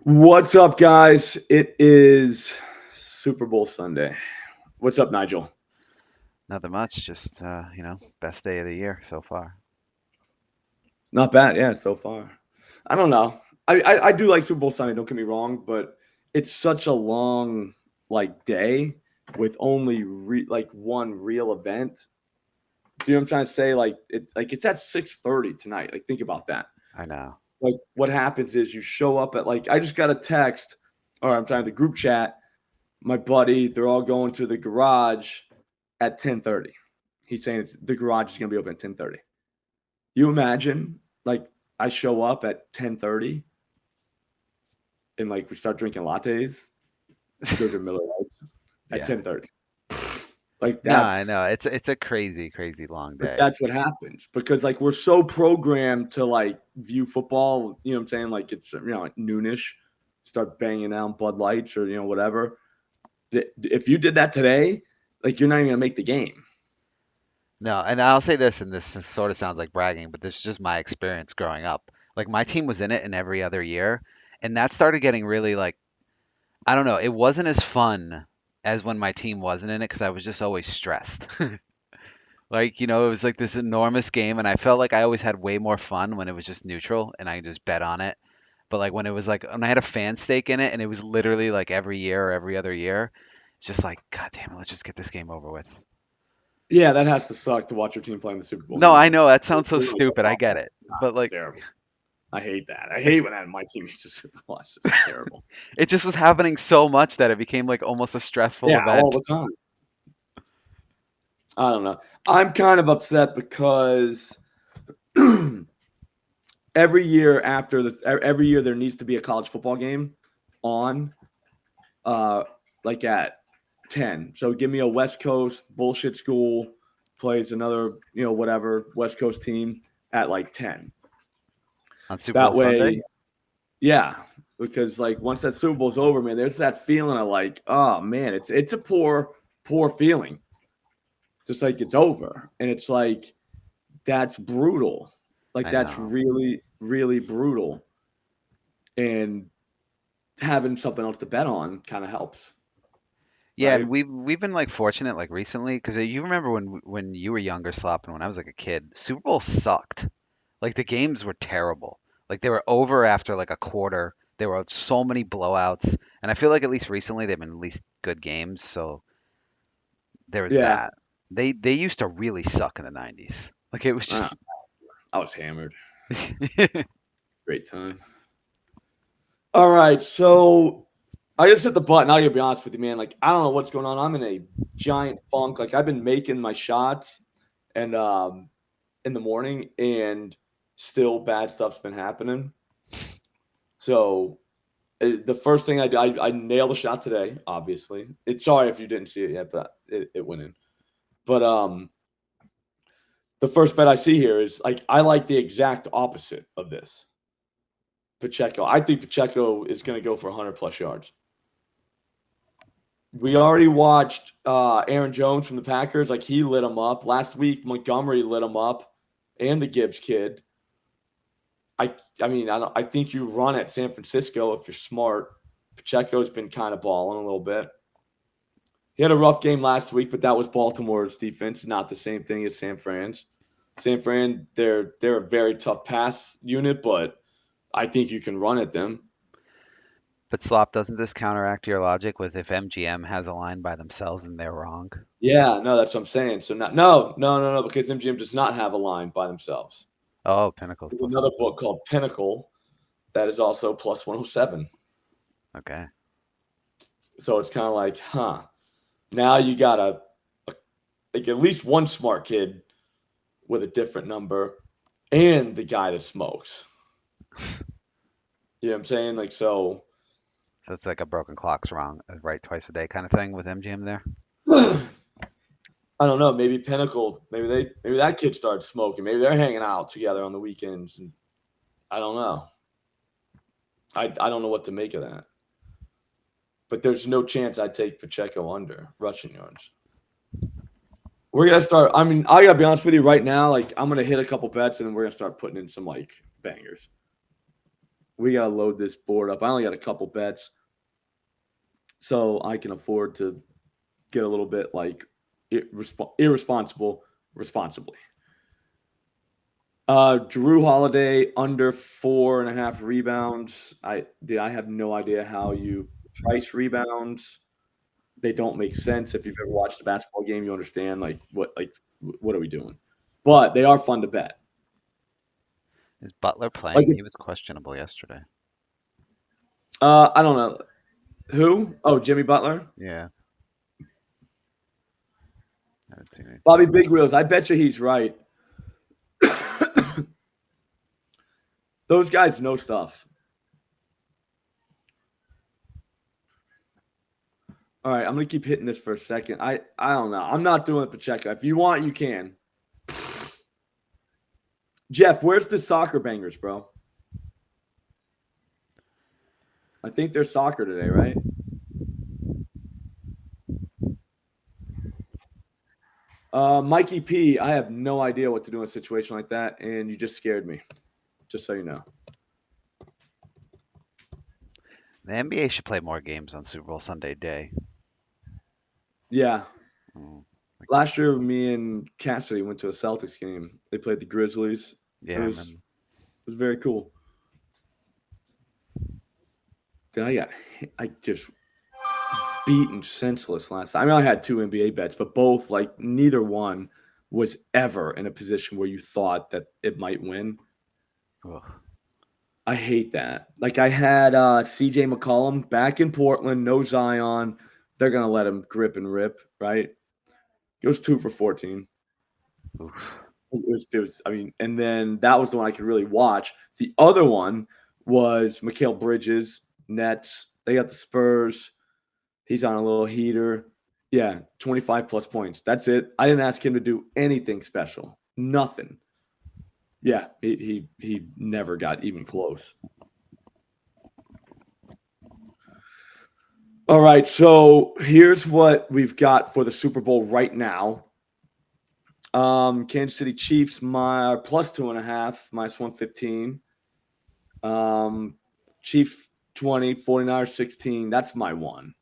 What's up, guys? It is Super Bowl Sunday. What's up, Nigel? Nothing much, just best day of the year so far. Not bad, yeah, so far. I don't know. I do like Super Bowl Sunday. Don't get me wrong, but it's such a long day with only one real event. Do you know what I'm trying to say? It's at 6:30 tonight. Like, think about that. I know. Like, what happens is you show up at I just got a text, or I'm trying to group chat. My buddy, they're all going to the garage at 10:30. He's saying the garage is going to be open at 10:30. You imagine, I show up at 10:30 and we start drinking lattes. Those are Miller Lights at Yeah. 10:30. No, I know. It's a crazy, crazy long But day. that's what happens because we're so programmed to view football. You know what I'm saying? It's noonish, start banging out Bud Lights or whatever. If you did that today, you're not even gonna make the game. No, and I'll say this, and this sort of sounds like bragging, but this is just my experience growing up. Like my team was in it in every other year, and that started getting really I don't know, it wasn't as fun as when my team wasn't in it because I was just always stressed. It was like this enormous game, and I felt like I always had way more fun when it was just neutral and I could just bet on it. But like when it was when I had a fan stake in it and it was literally like every year or every other year, it's just like, God damn it, let's just get this game over with. Yeah, that has to suck to watch your team play in the Super Bowl No, I anyway. know that sounds so stupid. I get it. But It's like terrible. I hate that. I hate when my team makes a Super Bowl. It's just terrible. it just was happening so much that it became like almost a stressful Yeah, all event. the time. I don't know. I'm kind of upset because every year there needs to be a college football game on, uh, at 10. So give me a West Coast bullshit school plays another whatever West Coast team at 10. On Super That Bowl Sunday? way, yeah, because once that Super Bowl's over, man, there's that feeling of oh man, it's a poor feeling. Just it's over, and it's that's brutal. I That's know. really really brutal, and having something else to bet on kind of helps, Yeah, right? and we've been like fortunate like recently because you remember when you were younger, Slop, and when I was like a kid, Super Bowl sucked. Like the games were terrible. Like they were over after like a quarter. There were so many blowouts, and I feel like at least recently they've been at least good games. So there was Yeah, that. They used to really suck in the 90s. Like it was uh, just I was hammered. Great time. All right, so I just hit the button. I gotta be honest with you, man. I don't know what's going on. I'm in a giant funk. I've been making my shots, and in the morning, and still bad stuff's been happening. So the first thing I nailed the shot today. Obviously, it's sorry if you didn't see it yet, but it went in. But the first bet I see here is I like the exact opposite of this. Pacheco. I think Pacheco is going to go for 100 plus yards. We already watched Aaron Jones from the Packers. He lit him up last week. Montgomery lit him up, and the Gibbs kid. I mean, I think you run at San Francisco if you're smart. Pacheco's been kind of balling a little bit. He had a rough game last week, but that was Baltimore's defense, not the same thing as San Fran's. San Fran, they're a very tough pass unit, but I think you can run at them. But Slop, doesn't this counteract your logic with if MGM has a line by themselves and they're wrong? Yeah, no, that's what I'm saying. So no, because MGM does not have a line by themselves. Oh, Pinnacle's There's plus another 107. book called Pinnacle that is also plus 107. Okay. So it's kind of now you got at least one smart kid with a different number and the guy that smokes. You know what I'm saying? So it's like a broken clock's wrong, right twice a day kind of thing with MGM there. I don't know. Maybe Pinnacle. Maybe that kid started smoking. Maybe they're hanging out together on the weekends. And I don't know. I don't know what to make of that. But there's no chance I'd take Pacheco under rushing yards. We're gonna start. I mean, I gotta be honest with you right now. I'm gonna hit a couple bets and then we're gonna start putting in some bangers. We got to load this board up. I only got a couple bets, so I can afford to get a little bit like irresponsible responsibly. Drew Holiday under 4.5 rebounds. I have no idea how you price rebounds. They don't make sense. If you've ever watched a basketball game, you understand what are we doing? But they are fun to bet. Is Butler playing? Like He was questionable yesterday. I don't know who. Oh, Jimmy Butler. Yeah. I haven't seen anything. Bobby Big Wheels. I bet you he's right. Those guys know stuff. All right, I'm gonna keep hitting this for a second. I don't know. I'm not doing it, Pacheco. If you want, you can. Jeff, where's the soccer bangers, bro? I think there's soccer today, right? Mikey P, I have no idea what to do in a situation like that, and you just scared me. Just so you know. The NBA should play more games on Super Bowl Sunday day. Yeah. Oh, Last year, me and Cassidy went to a Celtics game. They played the Grizzlies. yeah, It was very cool. Then I just beaten senseless last time. I mean, I had 2 NBA bets, but both, like, neither one was ever in a position where you thought that it might win. Ugh. I hate that. Like, I had CJ McCollum back in Portland, no Zion. They're going to let him grip and rip, right? He was 2 for 14. Oof. It was, I mean, and then that was the one I could really watch. The other one was Mikal Bridges, Nets. They got the Spurs. He's on a little heater. Yeah, 25 plus points. That's it. I didn't ask him to do anything special. Nothing. Yeah, he never got even close. All right, so here's what we've got for the Super Bowl right now. Kansas City Chiefs plus 2.5, minus 115. Chief 20, 49ers 16. That's my one.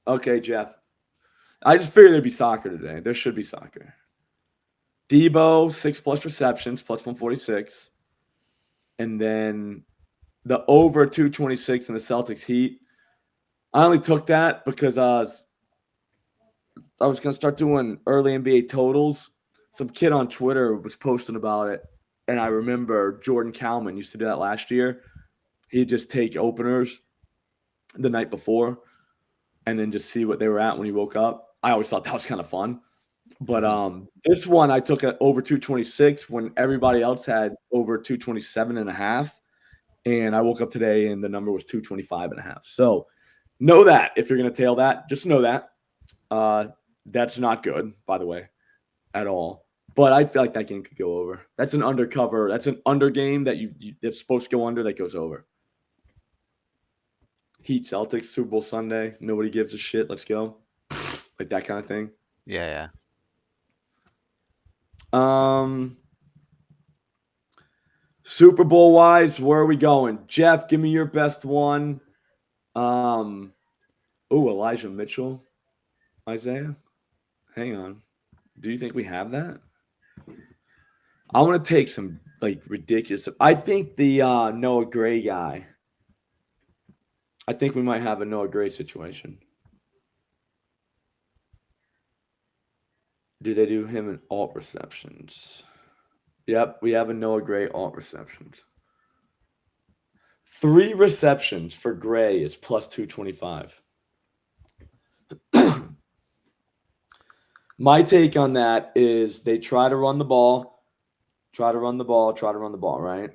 Okay, Jeff. I just figured there'd be soccer today. There should be soccer. Debo, 6+ receptions, plus 146. And then the over 226 in the Celtics Heat. I only took that because I was going to start doing early NBA totals. Some kid on Twitter was posting about it. And I remember Jordan Kalman used to do that last year. He'd just take openers the night before and then just see what they were at when he woke up. I always thought that was kind of fun. But this one I took at over 226 when everybody else had over 227.5. And I woke up today and the number was 225.5. So know that if you're going to tail that, just know that. That's not good, by the way, at all. But I feel like that game could go over. That's an undercover. That's an under game that that's supposed to go under that goes over. Heat Celtics, Super Bowl Sunday. Nobody gives a shit. Let's go. Like that kind of thing. Yeah. Super Bowl wise, where are we going? Jeff, give me your best one. Elijah Mitchell. Isaiah? Hang on. Do you think we have that? I want to take some like ridiculous. I think the Noah Gray guy. I think we might have a Noah Gray situation. Do they do him in alt receptions? Yep, we have a Noah Gray alt receptions. 3 receptions for Gray is plus 225. My take on that is they try to run the ball, right?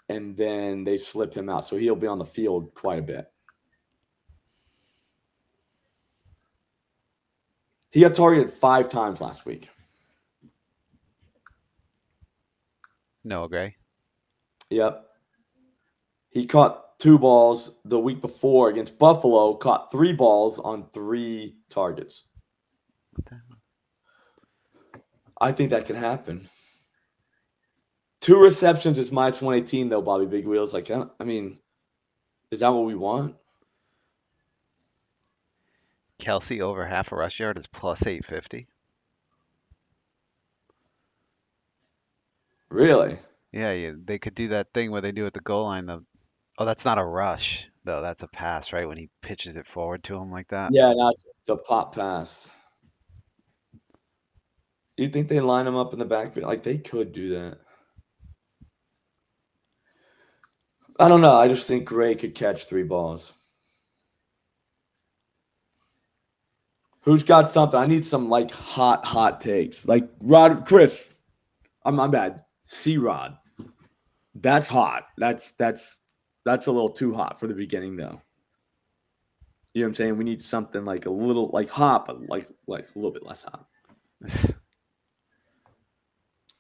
And then they slip him out. So he'll be on the field quite a bit. He got targeted 5 times last week. Noah Gray. Yep. He caught 2 balls the week before against Buffalo, caught 3 balls on 3 targets. I think that could happen. 2 receptions is minus 118 though, Bobby Big Wheels. Like, I mean, is that what we want? Kelsey over half a rush yard is plus 850. Really? Yeah, they could do that thing where they do at the goal line. Oh, that's not a rush though. That's a pass, right? When he pitches it forward to him like that. Yeah, no, it's a pop pass. You think they line him up in the backfield? Like, they could do that. I don't know. I just think Gray could catch 3 balls. Who's got something? I need some like hot takes. Like Chris. I'm bad. C-Rod. That's hot. That's a little too hot for the beginning though. You know what I'm saying? We need something like a little like hot, but like a little bit less hot.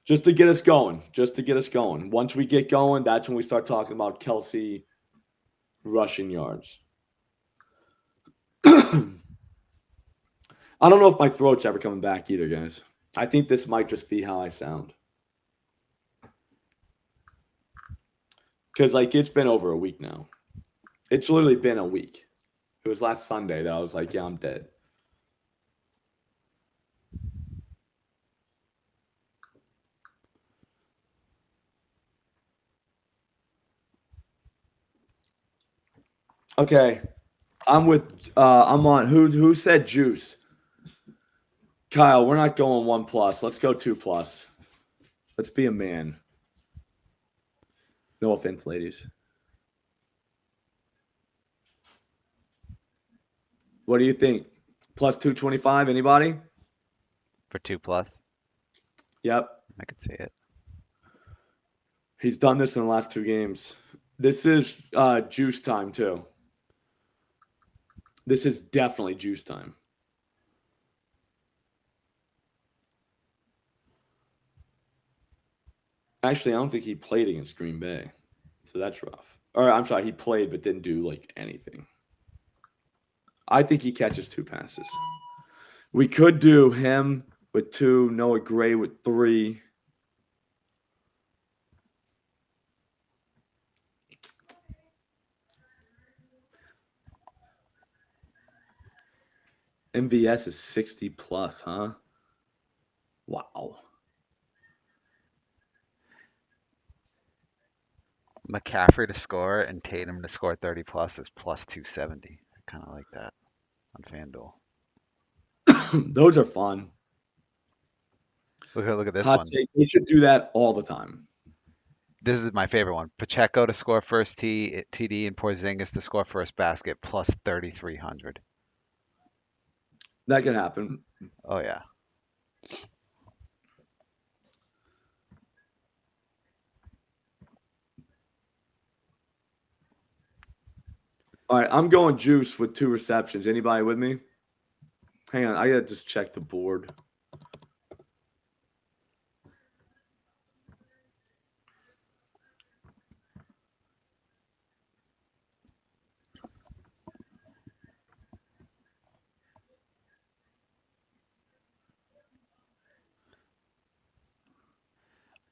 Just to get us going. Once we get going, that's when we start talking about Kelsey rushing yards. I don't know if my throat's ever coming back either, guys. I think this might just be how I sound. Because, like, it's been over a week now. It's literally been a week. It was last Sunday that I was like, yeah, I'm dead. Okay. I'm on. Who said juice? Kyle, we're not going 1+. Let's go 2+. Let's be a man. No offense, ladies. What do you think? Plus 225, anybody? For 2+. Yep. I could see it. He's done this in the last 2 games. This is juice time, too. This is definitely juice time. Actually, I don't think he played against Green Bay. So that's rough. Or I'm sorry, he played but didn't do like anything. I think he catches 2 passes. We could do him with 2, Noah Gray with 3. MVS is 60+, huh? Wow. McCaffrey to score and Tatum to score 30+ is plus 270. I kind of like that on FanDuel. Those are fun. Look at this Hot one. take. They should do that all the time. This is my favorite one. Pacheco to score first TD and Porzingis to score first basket plus 3,300. That can happen. Oh, yeah. All right, I'm going juice with 2 receptions. Anybody with me? Hang on, I gotta just check the board.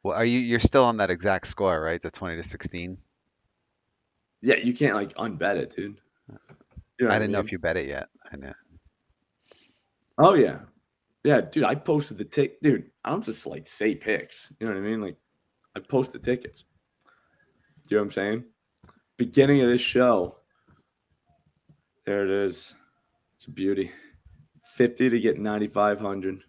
Well, you're still on that exact score, right? The 20-16. Yeah, you can't like unbet it, dude. You know I what didn't know mean? if you bet it yet. I know. Oh yeah. Yeah, dude, I posted the tick. Dude, I don't just like say picks. You know what I mean? Like, I post the tickets. Do you know what I'm saying? Beginning of this show. There it is. It's a beauty. 50 to get 9,500.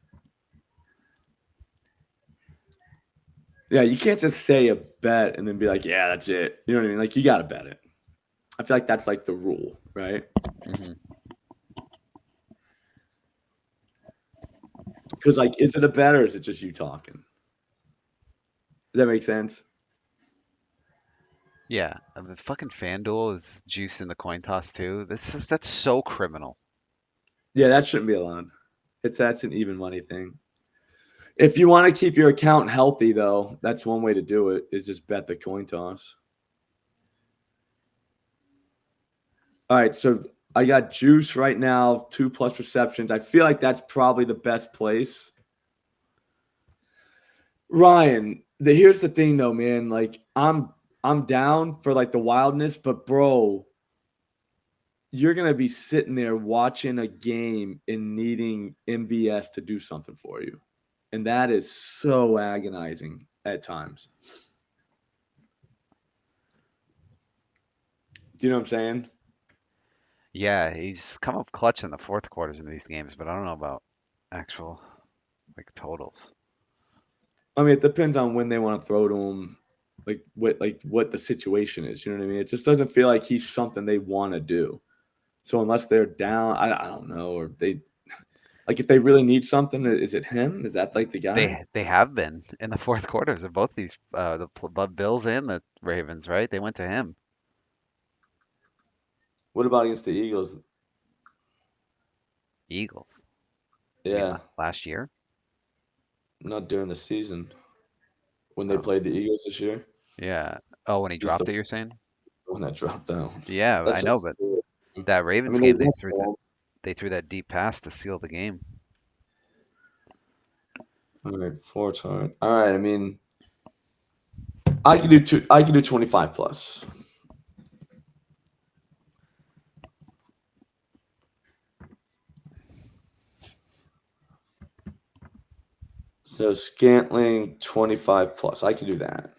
Yeah, you can't just say a bet and then be like, yeah, that's it. You know what I mean? Like, you got to bet it. I feel like that's like the rule, right? Mm-hmm. Because, like, is it a bet or is it just you talking? Does that make sense? Yeah, the fucking FanDuel is juicing the coin toss too. That's so criminal. Yeah, that shouldn't be allowed. That's an even money thing. If you want to keep your account healthy, though, that's one way to do it, is just bet the coin toss. All right, so I got juice right now, 2+ receptions. I feel like that's probably the best place. Ryan, here's the thing though, man. Like I'm down for like the wildness, but bro, you're gonna be sitting there watching a game and needing MVS to do something for you. And that is so agonizing at times. Do you know what I'm saying? Yeah, he's come up clutch in the fourth quarters in these games, but I don't know about actual like totals. I mean, it depends on when they want to throw to him, like what the situation is. You know what I mean? It just doesn't feel like he's something they want to do. So unless they're down, I don't know, or they like if they really need something, is it him? Is that like the guy? They have been in the fourth quarters of both these Bills and the Ravens, right? They went to him. What about against the Eagles? Eagles. You mean Yeah, last year? not during the season when they Oh, played the Eagles this year. yeah. Oh, when he Just the dropped it, you're saying? one that dropped down. Yeah, I That's know, just. but that I Ravens mean, they game, went for him. they threw that deep pass to seal the game. All right, 4 times. All right, I mean, I can do two. I can do 25 plus. So Scantling 25 plus. I can do that.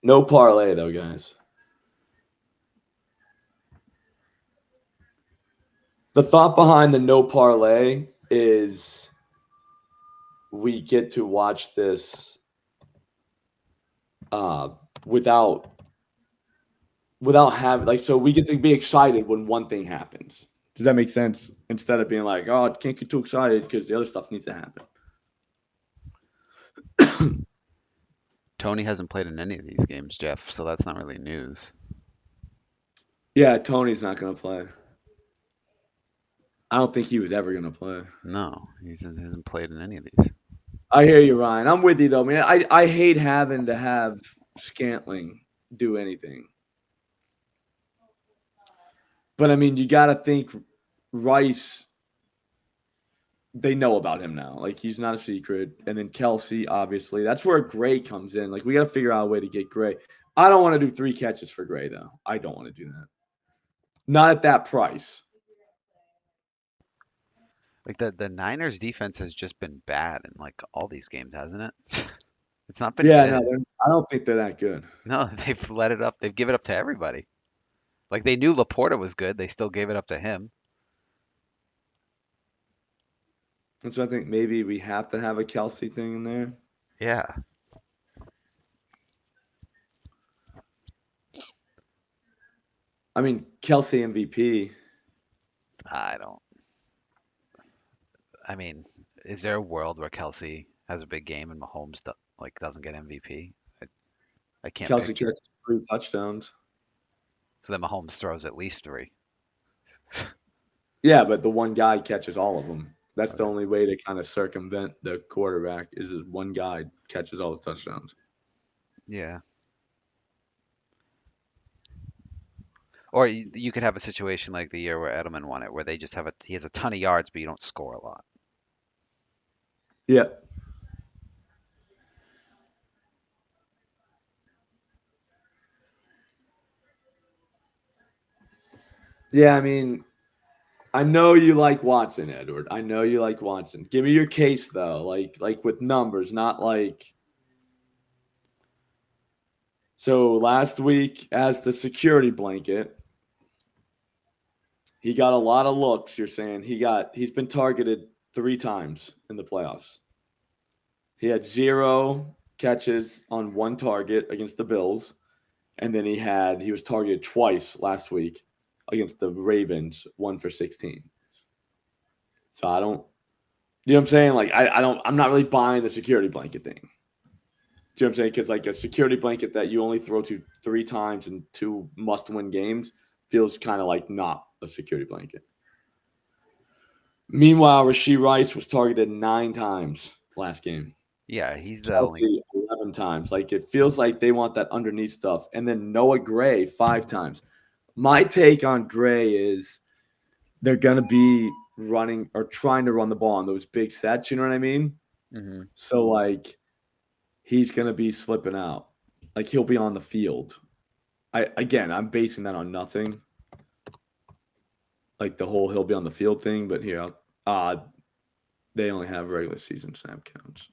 No parlay though, guys. The thought behind the no parlay is we get to watch this uh, without having like so we get to be excited when one thing happens. Does that make sense? Instead of being like, oh, I can't get too excited because the other stuff needs to happen. Tony hasn't played in any of these games, Jeff, so that's not really news. Yeah, Tony's not going to play. I don't think he was ever going to play. No, hasn't played in any of these. I hear you, Ryan. I'm with you though, man. I hate having to have Scantling do anything. But I mean, you got to think Rice, they know about him now. Like, he's not a secret. And then Kelsey, obviously. That's where Gray comes in. Like, we got to figure out a way to get Gray. I don't want to do 3 catches for Gray, though. I don't want to do that. Not at that price. Like the Niners defense has just been bad in like all these games, hasn't it? It's not been Yeah, no, good. I don't think they're that good. No, they've let it up. They've given it up to everybody. Like they knew Laporta was good. They still gave it up to him. And so I think maybe we have to have a Kelsey thing in there. Yeah. I mean, Kelsey MVP. I don't. I mean, is there a world where Kelsey has a big game and Mahomes like doesn't get MVP? I can't Kelsey picture it. catches 3 touchdowns. So then Mahomes throws at least three. Yeah, but the one guy catches all of them. That's the Okay. only way to kind of circumvent the quarterback is just one guy catches all the touchdowns. Yeah. Or you could have a situation like the year where Edelman won it, where they just have he has a ton of yards, but you don't score a lot. Yeah. Yeah, I mean, I know you like Watson, Edward. I know you like Watson. Give me your case though, like with numbers, not like. So last week as the security blanket, he got a lot of looks. You're saying he's been targeted 3 times in the playoffs. He had 0 catches on 1 target against the Bills, and then he was targeted twice last week against the Ravens, 1 for 16. So I don't, you know what I'm saying? Like I'm not really buying the security blanket thing. Do you know what I'm saying? Because like a security blanket that you only throw to 3 times in 2 must-win games feels kind of like not a security blanket. Meanwhile, Rashee Rice was targeted 9 times last game. Yeah, he's the only. Kelsey 11 times. Like it feels like they want that underneath stuff. And then Noah Gray 5 times. My take on Gray is they're going to be running or trying to run the ball on those big sets. You know what I mean? Hmm. So like he's going to be slipping out. Like he'll be on the field. I'm basing that on nothing. Like the whole he'll be on the field thing, but here, they only have regular season snap counts.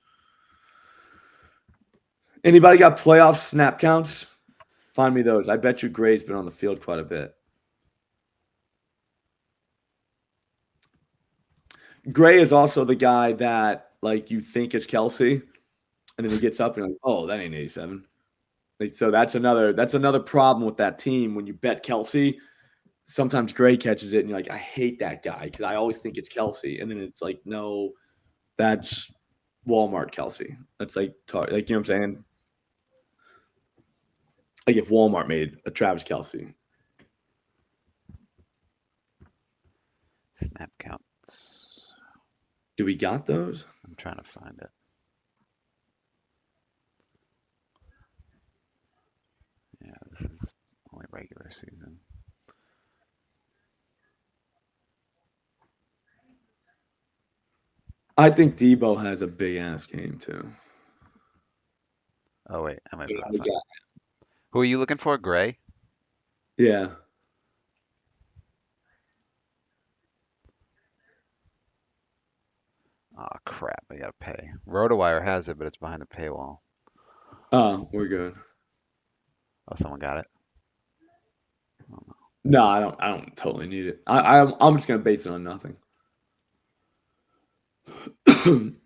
Anybody got playoff snap counts? Find me those. I bet you Gray's been on the field quite a bit. Gray is also the guy that like you think is Kelsey, and then he gets up and you're like, oh, that ain't 87. Like, so that's another problem with that team when you bet Kelsey. Sometimes Gray catches it and you're like, I hate that guy because I always think it's Kelsey, and then it's like, no, that's Walmart Kelsey. That's like you know what I'm saying? Like if Walmart made a Travis Kelsey. Snap counts. Do we got those? I'm trying to find it. Yeah, this is only regular season. I think Debo has a big ass game too. Oh wait, I might be. Yeah. Who are you looking for? Gray? Yeah. Oh crap! I gotta pay. RotoWire has it, but it's behind a paywall. Oh, we're good. Oh, someone got it. No, I don't totally need it. I'm just gonna base it on nothing.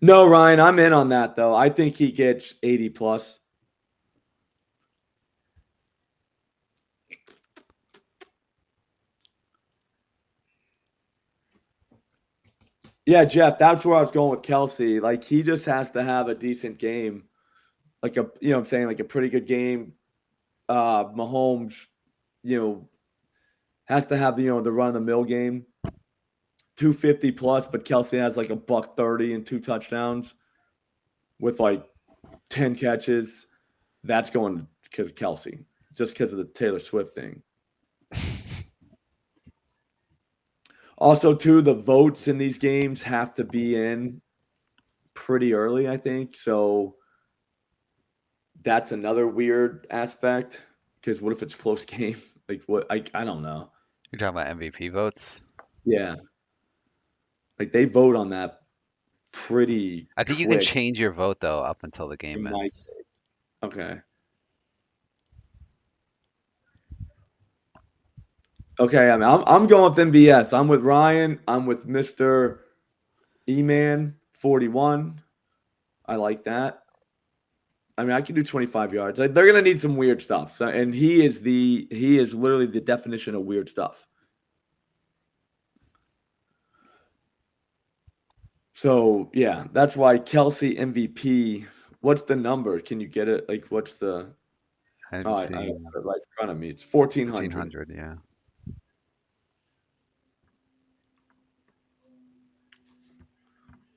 No, Ryan, I'm in on that though. I think he gets 80 plus. Yeah, Jeff, that's where I was going with Kelsey. Like he just has to have a decent game. Like you know what I'm saying, like a pretty good game. Mahomes, has to have the run of the mill game. 250 plus, but Kelsey has like a $130 and 2 touchdowns with like 10 catches. That's going because of Kelsey, just because of the Taylor Swift thing. Also, too, the votes in these games have to be in pretty early, I think. So that's another weird aspect. Because what if it's a close game? Like what? I don't know. You're talking about MVP votes? Yeah, like they vote on that pretty. I think you can quick change your vote though up until the game in my ends. Okay. Okay, I mean, I'm going with MVS. I'm with Ryan. I'm with Mr. E-Man 41. I like that. I mean, I can do 25 yards. Like, they're gonna need some weird stuff. So, and he is literally the definition of weird stuff. So yeah, that's why Kelsey MVP. What's the number? Can you get it? Like, what's the? I'm I have seeing it right in front of me. It's 1400. 1500, yeah.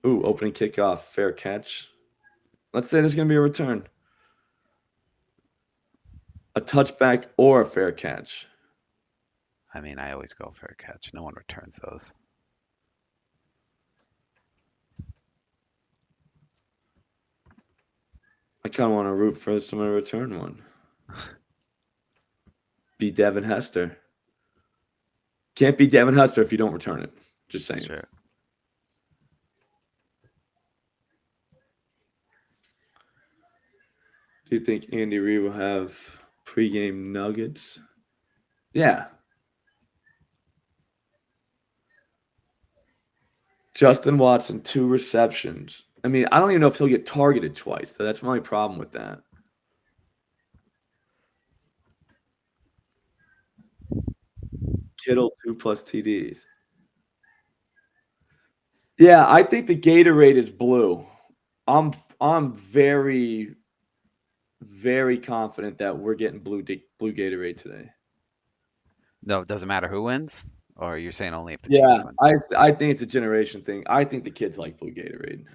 Ooh, opening kickoff, fair catch. Let's say there's gonna be a return, a touchback, or a fair catch. I mean, I always go fair catch. No one returns those. I kind of want to root for someone to return one. Be Devin Hester. Can't be Devin Hester if you don't return it. Just saying. Sure. Do you think Andy Reid will have pregame nuggets? Yeah. Justin Watson, 2 receptions. I mean, I don't even know if he'll get targeted twice. So that's my only problem with that. Kittle, 2+ TDs. Yeah, I think the Gatorade is blue. I'm very, very confident that we're getting blue Gatorade today. No, it doesn't matter who wins, or you're saying only if the Yeah, Chiefs win. I think it's a generation thing. I think the kids like blue Gatorade.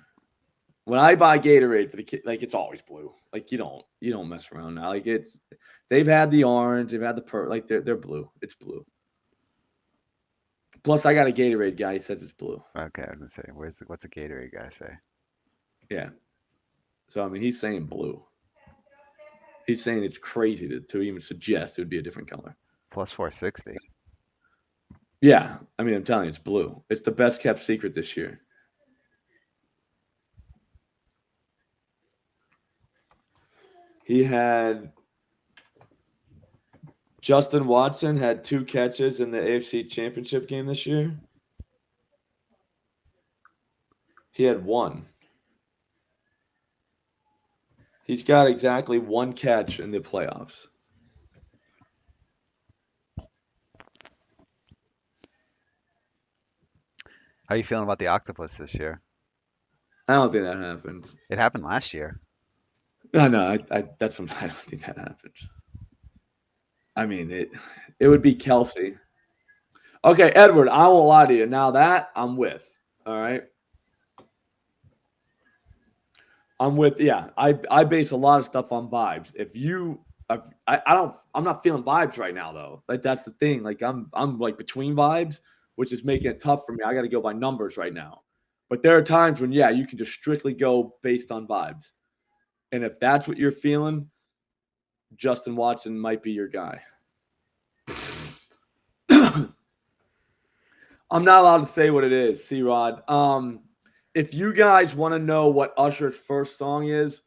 When I buy Gatorade for the kid, like it's always blue. Like you don't mess around now. Like they've had the orange, they've had the like they're blue. It's blue. Plus, I got a Gatorade guy. He says it's blue. Okay, I was gonna say, what's the Gatorade guy say? Yeah. So I mean, he's saying blue. He's saying it's crazy to even suggest it would be a different color. Plus 460. Yeah, I mean, I'm telling you, it's blue. It's the best kept secret this year. He had Justin Watson had 2 catches in the AFC Championship game this year. He had 1. He's got exactly 1 catch in the playoffs. How are you feeling about the octopus this year? I don't think that happens. It happened last year. No, that's what I don't think that happens. I mean, it would be Kelsey. Okay, Edward, I won't lie to you. Now that I'm with. All right. I'm with. Yeah, I base a lot of stuff on vibes. If you, I'm not feeling vibes right now though. Like that's the thing. Like I'm like between vibes, which is making it tough for me. I got to go by numbers right now. But there are times when you can just strictly go based on vibes. And if that's what you're feeling, Justin Watson might be your guy. I'm not allowed to say what it is, C-Rod. If you guys want to know what Usher's first song is,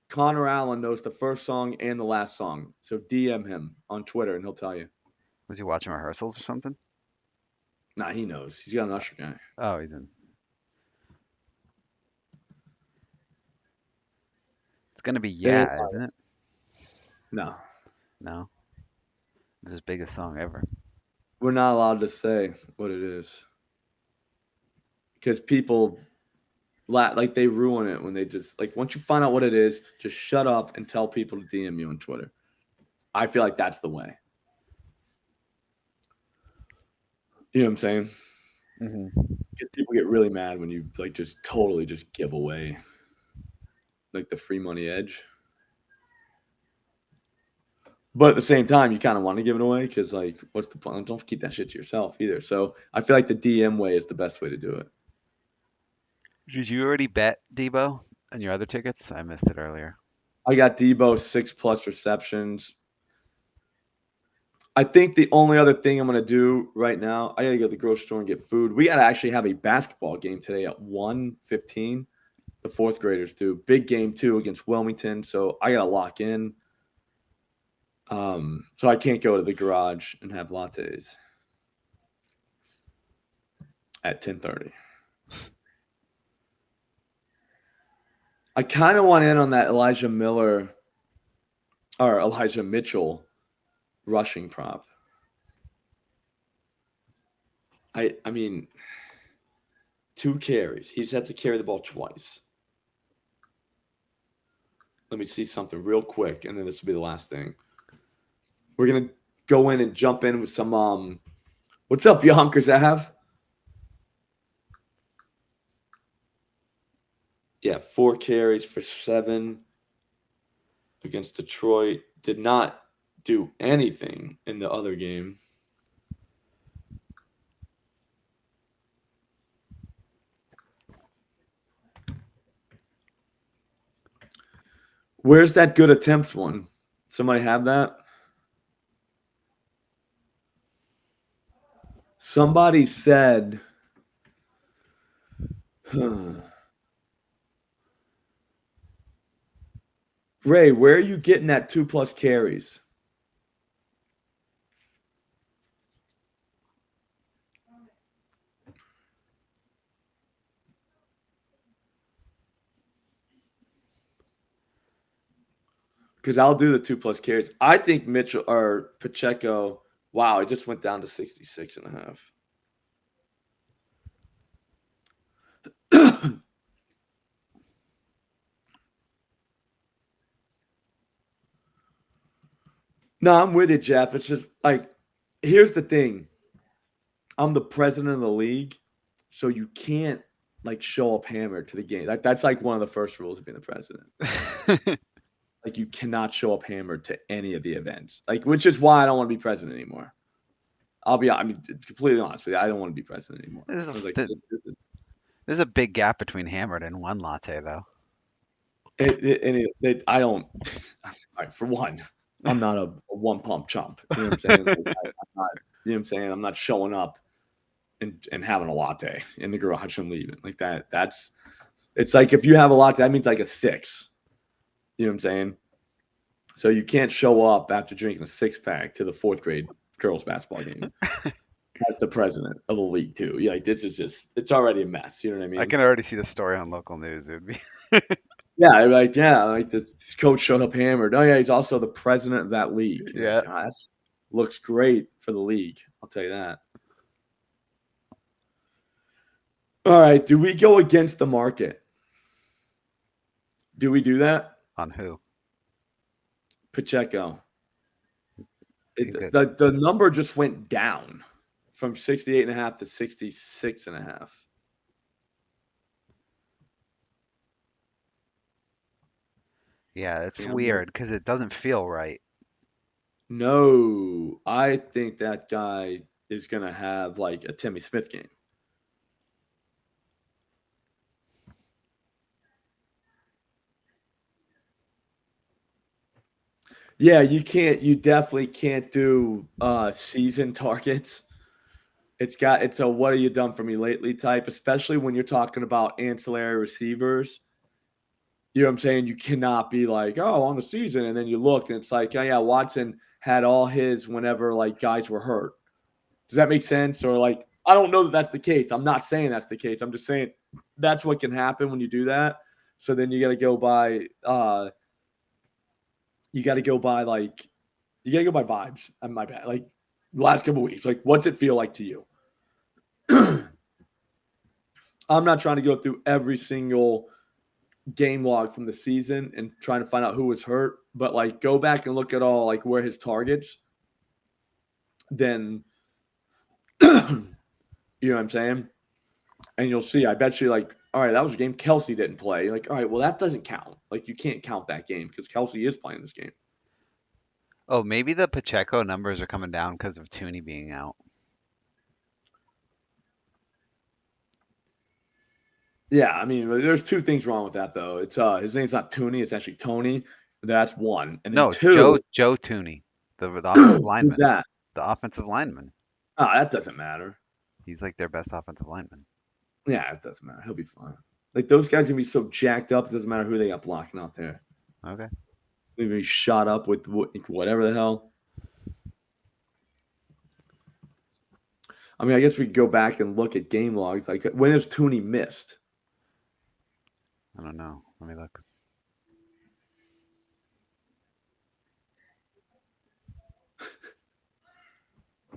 Connor Allen knows the first song and the last song. So DM him on Twitter and he'll tell you. Was he watching rehearsals or something? Nah, he knows. He's got an Usher guy. Oh, he's in. It's gonna be Yeah, isn't it? No. No. It's his biggest song ever. We're not allowed to say what it is. Because people like they ruin it when they just like once you find out what it is, just shut up and tell people to DM you on Twitter. I feel like that's the way. You know what I'm saying? Mm-hmm. Because people get really mad when you like just totally just give away like the free money edge. But at the same time, you kind of want to give it away because like, what's the point? Don't keep that shit to yourself either. So I feel like the DM way is the best way to do it. Did you already bet Debo and your other tickets? I missed it earlier. I got Debo 6+ receptions. I think the only other thing I'm going to do right now, I got to go to the grocery store and get food. We got to actually have a basketball game today at 1:15. The 4th graders do. Big game, too, against Wilmington. So I got to lock in. So I can't go to the garage and have lattes at 10:30. I kind of want in on that Elijah Mitchell rushing prop. I mean, 2 carries. He just has to carry the ball twice. Let me see something real quick, and then this will be the last thing. We're gonna go in and jump in with some. What's up, you hunkers? I have. Yeah, 4 carries for 7 against Detroit. Did not do anything in the other game. Where's that good attempts one? Somebody have that? Somebody said, Ray, where are you getting that 2+ carries? Because I'll do the 2+ carries. I think Mitchell or Pacheco, wow, it just went down to 66.5. No, I'm with you, Jeff. It's just like, here's the thing. I'm the president of the league, so you can't like show up hammered to the game. That's like one of the first rules of being the president. Like you cannot show up hammered to any of the events. Like, which is why I don't want to be president anymore. Completely honest with you. I don't want to be president anymore. There's a big gap between hammered and one latte, though. I don't. All right, for one, I'm not a one pump chump. You know what I'm saying? Like, I'm not. You know what I'm saying? I'm not showing up and having a latte in the garage and leaving like that. That's it's like if you have a latte, that means like a six. You know what I'm saying? So you can't show up after drinking a six pack to the fourth grade girls basketball game as the president of the league too. Yeah, like this is just it's already a mess. You know what I I mean? can already see the story on local news. It would be Like this coach showed up hammered. Oh yeah, he's also the president of that league. You're yeah. like, "Ah, that looks great for the league. I'll tell you that. All right, do we go against the market? Do we do that? On who? Pacheco. You could. The number just went down from 68.5 to 66.5. Yeah, it's Yeah, I'm like, weird because it doesn't feel right. no, I think that guy is gonna have like a Timmy Smith game. Yeah, you definitely can't do season targets. It's a what have you done for me lately type, especially when you're talking about ancillary receivers. You know what I'm saying? You cannot be like, oh, on the season, and then you look and it's like, oh yeah, Watson had all his whenever like guys were hurt. Does that make sense? Or like, I don't know that that's the case. I'm not saying that's the case. I'm just saying that's what can happen when you do that. So then you got to go by, you got to go by like, you got to go by vibes. My bad. Like last couple weeks, like what's it feel like to you? I'm not trying to go through every single game log from the season and trying to find out who was hurt, but like go back and look at all like where his targets, then you know what I'm saying? And you'll see, I bet you like, all right, that was a game Kelsey didn't play. Like, all right, well, that doesn't count. Like, you can't count that game because Kelsey is playing this game. Oh, maybe the Pacheco numbers are coming down because of Tooney being out. Yeah, I mean, there's two things wrong with that though. It's his name's not Tooney, it's actually Tony. That's one. And then No, two, Joe Tooney, the offensive who's lineman. that? The offensive lineman. That doesn't matter. He's like their best offensive lineman. Yeah, it doesn't matter. He'll be fine. Like those guys gonna be so jacked up, it doesn't matter who they got blocking out there. Okay. They're gonna be shot up with whatever the hell. I mean, I guess we could go back and look at game logs. Like, when has Tooney missed? I don't know. Let me look.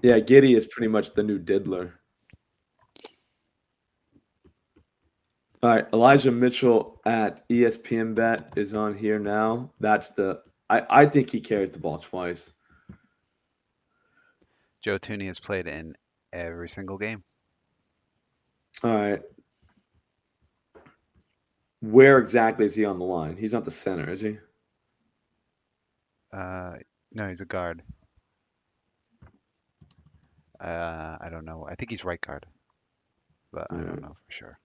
Yeah, Giddy is pretty much the new diddler. All right, Elijah Mitchell at ESPN Bet is on here now. That's the I think he carries the ball twice. Joe Tooney has played in every single game. All right. Where exactly is he on the line? He's not the center, is he? No, he's a guard. I don't know. I think he's right guard, but I don't know for sure.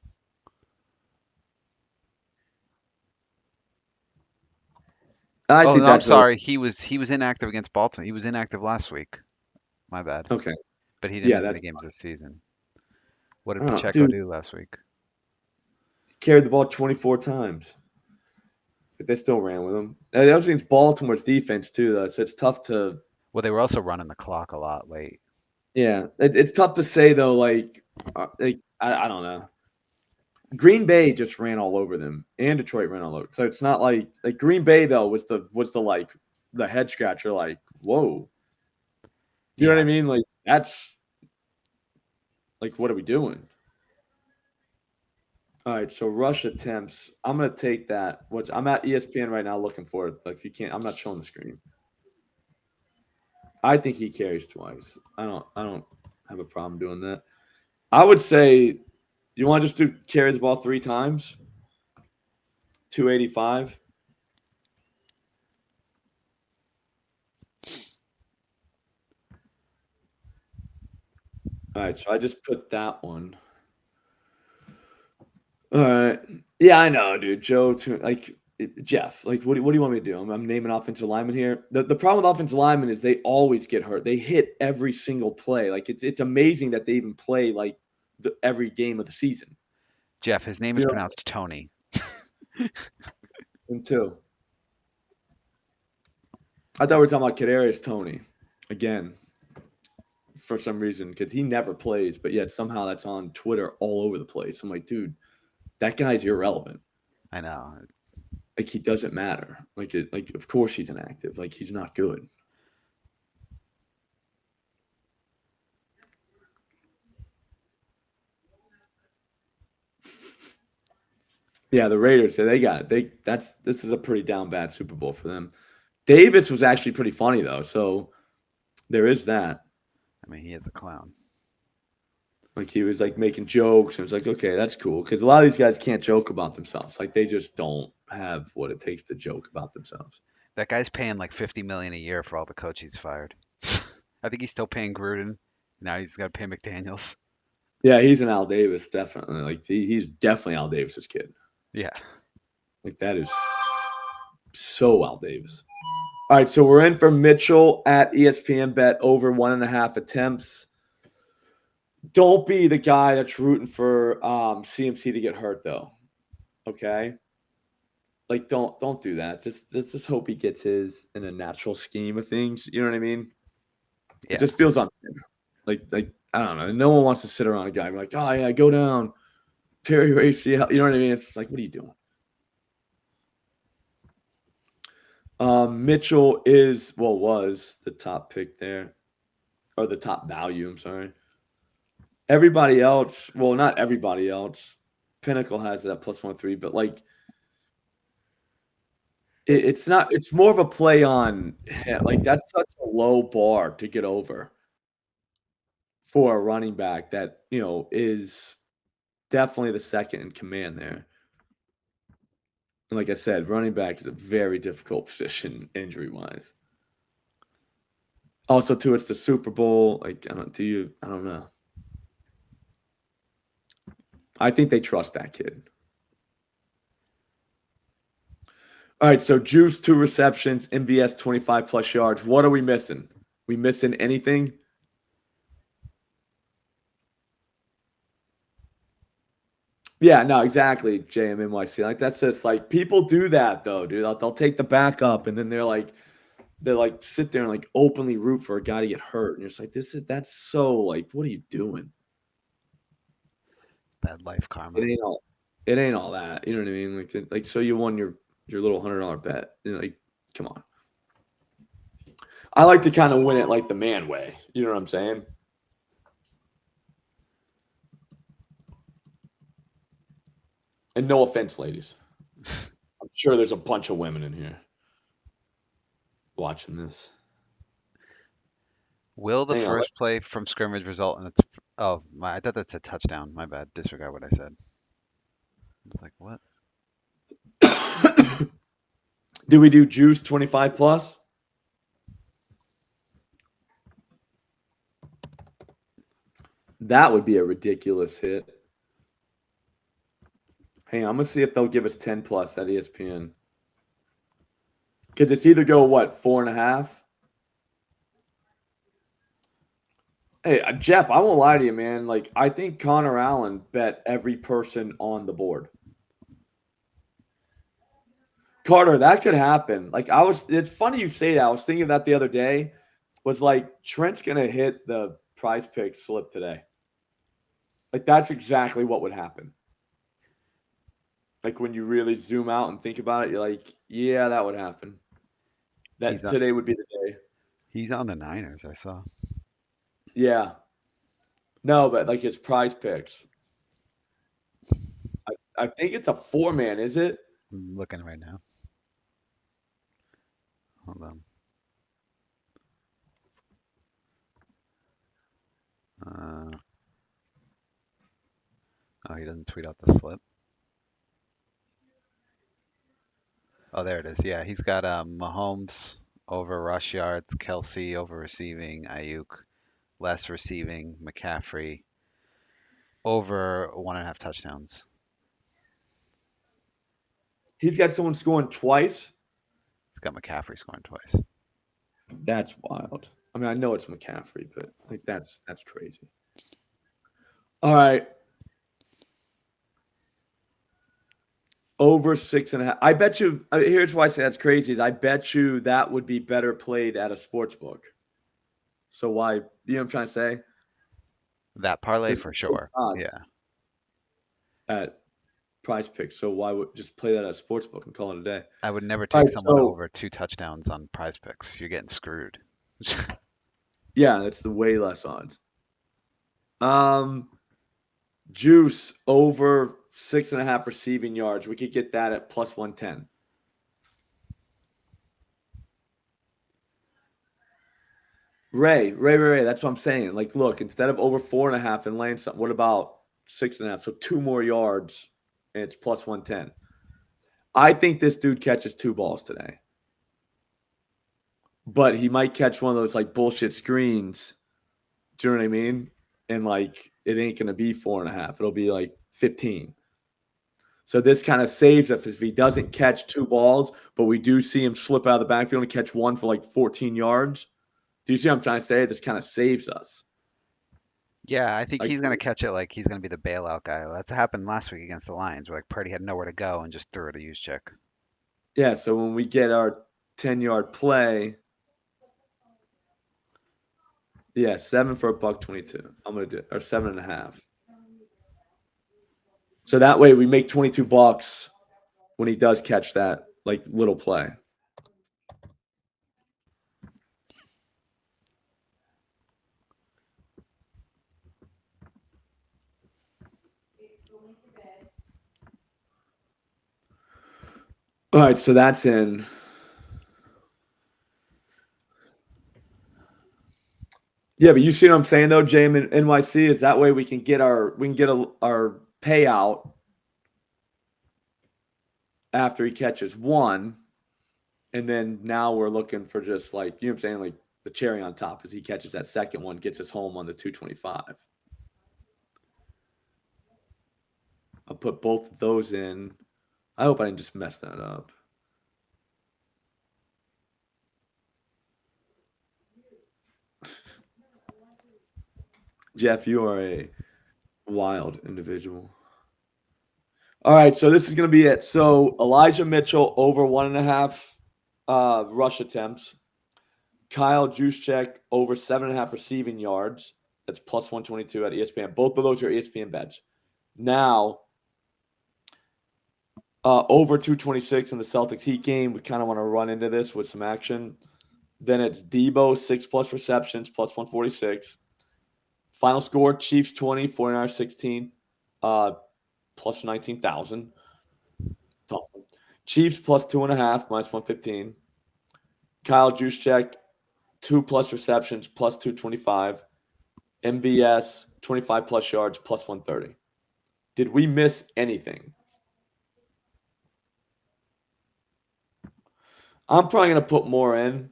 I Oh think no, I'm that's sorry. He was inactive against Baltimore. He was inactive last week. My bad. okay. But he didn't Yeah, miss any that's games this season. What did oh, Pacheco dude, do last week? he carried the ball 24 times. But they still ran with him. That was against Baltimore's defense too, though. So it's tough to Well, they were also running the clock a lot late. yeah. It's tough to say though. Like I don't know. Green Bay just ran all over them, and Detroit ran all over. So it's not like Green Bay though was the like the head scratcher. Like whoa, do you know what Yeah. I mean? Like that's like what are we doing? All right, so rush attempts. I'm gonna take that. Which I'm at ESPN right now looking for it. If you can't, I'm not showing the screen. I think he carries twice. I don't have a problem doing that. I would say you want to just do carry the ball 3 times, 285. All right, so I just put that one. All right. Yeah, I know, dude. Joe, too. Like, Jeff, like, what do you want me to do? I'm naming offensive lineman here. The problem with offensive linemen is they always get hurt. They hit every single play. Like, it's amazing that they even play like every game of the season. Jeff, his name Do is you know pronounced Tony. him too? I thought we were talking about Kadarius Tony again for some reason because he never plays, but yet somehow that's on Twitter all over the place. I'm like, dude, that guy's irrelevant. I know. Like he doesn't matter. Like of course he's inactive. Like he's not good. Yeah, the Raiders, they got it. This is a pretty down bad Super Bowl for them. Davis was actually pretty funny though, so there is that. I mean, he is a clown. Like he was like making jokes, and it was like, okay, that's cool. Because a lot of these guys can't joke about themselves. Like they just don't have what it takes to joke about themselves. That guy's paying like 50 million a year for all the coaches he's fired. I think he's still paying Gruden. Now he's got to pay McDaniels. Yeah, he's an Al Davis, definitely. Like he's definitely Al Davis's kid. Yeah. Like that is so Al Davis. All right, so we're in for Mitchell at ESPN bet over 1.5 attempts. Don't be the guy that's rooting for CMC to get hurt, though. Okay, like don't do that. Just hope he gets his in a natural scheme of things. You know what I mean? Yeah. It just feels unfair. Like I don't know. No one wants to sit around a guy and be like, oh yeah, go down, tear your ACL. You know what I mean? It's like, what are you doing? Mitchell was the top pick there, or the top value. I'm sorry. Everybody else, well, not everybody else. Pinnacle has it at +130, but like it's not. It's more of a play on like that's such a low bar to get over for a running back that is definitely the second in command there. And like I said, running back is a very difficult position injury wise. Also, too, it's the Super Bowl. Like, I don't know. I think they trust that kid. All right, so Juice 2 receptions, MVS 25 plus yards. What are we missing? We missing anything? Yeah, no, exactly. JMNYC. Like that's just like people do that though, dude. They'll take the backup and then they're like sit there and like openly root for a guy to get hurt, and you're just like, that's so like, what are you doing? Bad life karma. It ain't all that. You know what I mean? Like so you won your little $100 bet. Like, come on. I like to kind of win it like the man way. You know what I'm saying? And no offense, ladies. I'm sure there's a bunch of women in here watching this. Will the first play from scrimmage result in I thought that's a touchdown. My bad. Disregard what I said. I was like, what? Do we do Juice 25 plus? That would be a ridiculous hit. Hang on, I'm going to see if they'll give us 10 plus at ESPN. Because it's either go, 4.5? Hey, Jeff, I won't lie to you, man. Like, I think Connor Allen bet every person on the board. Carter, that could happen. Like, it's funny you say that. I was thinking that the other day. Was like, Trent's going to hit the Prize Pick slip today. Like, that's exactly what would happen. Like, when you really zoom out and think about it, you're like, yeah, that would happen. Today would be the day. He's on the Niners, I saw. Yeah. No, but like it's Prize Picks. I think it's a 4-man, is it? I'm looking right now. Hold on. Oh, he doesn't tweet out the slip. Oh, there it is. Yeah, he's got Mahomes over rush yards, Kelsey over receiving, Ayuk less receiving, McCaffrey over 1.5 touchdowns. He's got someone scoring twice. He's got McCaffrey scoring twice. That's wild. I mean, I know it's McCaffrey, but like that's crazy. All right. Over 6.5. I bet you. Here's why I say that's crazy. Is I bet you that would be better played at a sports book. So why? You know what I'm trying to say? That parlay There's for close sure. odds Yeah. at Prize Picks. So why would just play that at a sports book and call it a day? I would never All take right. someone So over 2 touchdowns on Prize Picks. You're getting screwed. yeah, that's the way less odds. Juice over 6.5 receiving yards. We could get that at plus 110. Ray. That's what I'm saying. Like, look, instead of over 4.5 and laying something, what about 6.5? So 2 more yards, and it's plus 110. I think this dude catches 2 balls today, but he might catch one of those like bullshit screens. Do you know what I mean? And like, it ain't gonna be 4.5. It'll be like 15. So this kind of saves us if he doesn't catch 2 balls, but we do see him slip out of the backfield and catch one for like 14 yards. Do you see what I'm trying to say? This kind of saves us. Yeah, I think Like, he's gonna catch it like he's gonna be the bailout guy. That's what happened last week against the Lions, where like Purdy had nowhere to go and just threw it a use check. yeah, so when we get our 10-yard play, yeah, 7 for $1.22. I'm gonna do it, or 7.5. So that way we make $22 when he does catch that like little play. All right, so that's in. Yeah, but you see what I'm saying though, JM and NYC is that way we can get our payout after he catches one, and then now we're looking for just like, you know what I'm saying, like the cherry on top is he catches that second one, gets us home on the 225. I'll put both of those in. I hope I didn't just mess that up. Jeff, you are a wild individual. All right, so this is going to be it. So Elijah Mitchell over 1.5 rush attempts. Kyle Juszczyk over 7.5 receiving yards. That's plus 122 at ESPN. Both of those are ESPN bets. Now, over 226 in the Celtics Heat game. We kind of want to run into this with some action. Then it's Debo, 6+ receptions, plus 146. Final score, Chiefs 20, 49ers 16, plus 19,000. Tough one. Chiefs plus 2.5, minus 115. Kyle Juszczyk, 2+ receptions, plus 225. MVS, 25+ yards, plus 130. Did we miss anything? I'm probably going to put more in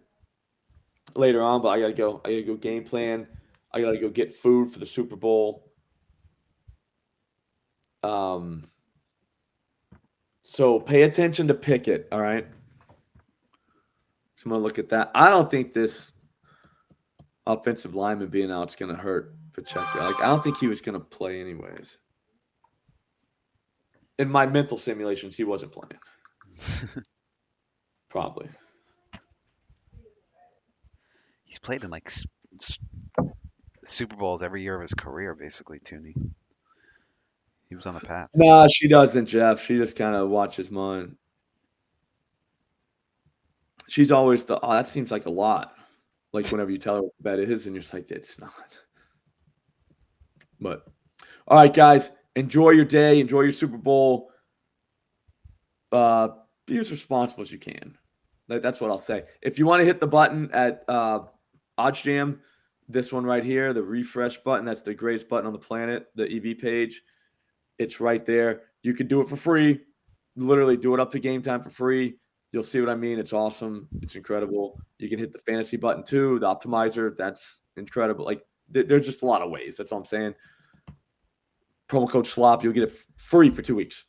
later on, but I gotta go game plan. I gotta go get food for the Super Bowl. So pay attention to Pickett, all right? So I'm gonna look at that. I don't think this offensive lineman being out is gonna hurt Pacheco. Like, I don't think he was gonna play anyways. In my mental simulations, he wasn't playing. Probably. He's played in like Super Bowls every year of his career, basically, Tooney. He was on the Pats. Nah, she doesn't, Jeff. She just kind of watches mine. She's always that seems like a lot. Like whenever you tell her what the bet is, and you're just like, it's not. But all right, guys, enjoy your day, enjoy your Super Bowl. Be as responsible as you can. That's what I'll say. If you want to hit the button at OddsJam, this one right here, the refresh button, that's the greatest button on the planet, the EV page. It's right there. You can do it for free. Literally do it up to game time for free. You'll see what I mean. It's awesome. It's incredible. You can hit the fantasy button too, the optimizer. That's incredible. Like, there's just a lot of ways. That's all I'm saying. Promo code SLOP. You'll get it free for 2 weeks.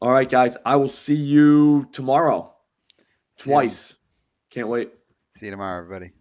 All right, guys. I will see you tomorrow. See you, Twice. Can't wait. see you tomorrow, everybody.